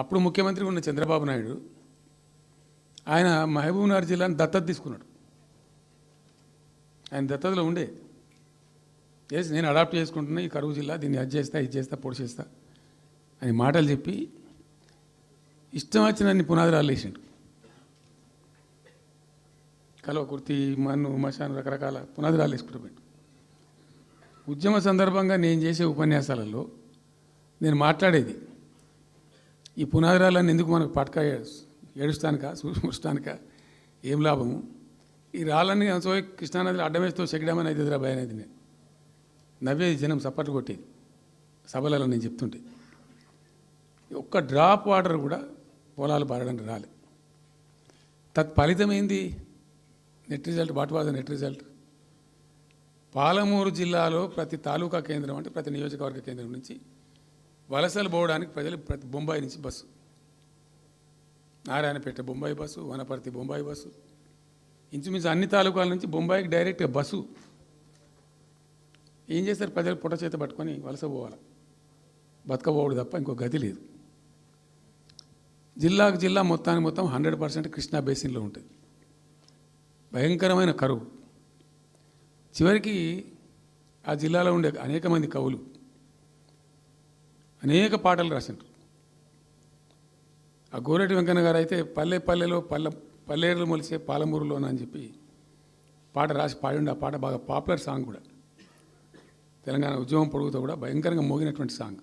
అప్పుడు ముఖ్యమంత్రి ఉన్న చంద్రబాబు నాయుడు ఆయన మహబూబ్నగర్ జిల్లాను దత్తత తీసుకున్నాడు. ఆయన దత్తతలో ఉండే చేసి నేను అడాప్ట్ చేసుకుంటున్నా ఈ కరువు జిల్లా, దీన్ని అది చేస్తా ఇది చేస్తా పొడి చేస్తా అని మాటలు చెప్పి ఇష్టం వచ్చినన్ని పునాదురాలు వేసిండు. కలవ కుర్తి, మన్ను, మశాను రకరకాల పునాదురాలు వేసుకుంటూ ఉద్యమ సందర్భంగా నేను చేసే ఉపన్యాసాలలో నేను మాట్లాడేది ఈ పునాదురాలన్నీ ఎందుకు మనకు పట్క ఏడుస్తానిక చూస్తానిక ఏం లాభము, ఈ రాళ్ళని సో కృష్ణానదిలో అడ్డమేస్తూ చెక్కడమని అయితే భయ అనేది నేను నవ్వేది, జనం సప్పట్లు కొట్టేది సభలలో నేను చెప్తుంటే. ఒక్క డ్రాప్ వాటర్ కూడా పొలాలు పారడానికి రాలే. తత్ఫలితం ఏంది? Net result. What was the net result? Palamuru జిల్లాలో ప్రతి తాలూకా కేంద్రం అంటే ప్రతి నియోజకవర్గ కేంద్రం నుంచి వలసలు పోవడానికి ప్రజలు ప్రతి బొంబాయి నుంచి bus, Narayanpet Bombay bus, Wanaparthy Bombay bus, ఇంచుమించు అన్ని తాలూకాల నుంచి బొంబాయికి డైరెక్ట్గా బస్సు. ఏం చేస్తారు? ప్రజలు పుట్ట చేత పట్టుకొని వలస పోవాలి, బతకపోవడు తప్ప ఇంకో గతి లేదు. జిల్లాకు జిల్లా మొత్తానికి మొత్తం 100% కృష్ణా బేసిన్లో ఉంటుంది. భయంకరమైన కరువు. చివరికి ఆ జిల్లాలో ఉండే అనేక మంది కవులు అనేక పాటలు రాసిండ్రు. ఆ గోరెటి వెంకన్న గారు అయితే పల్లె పల్లెలో పల్లెలు మొలిసే పాలమూరులోన అని చెప్పి పాట రాసి పాడిండు. ఆ పాట బాగా పాపులర్ సాంగ్ కూడా, తెలంగాణ ఉద్యమం పొడుగుతో కూడా భయంకరంగా మోగినటువంటి సాంగ్.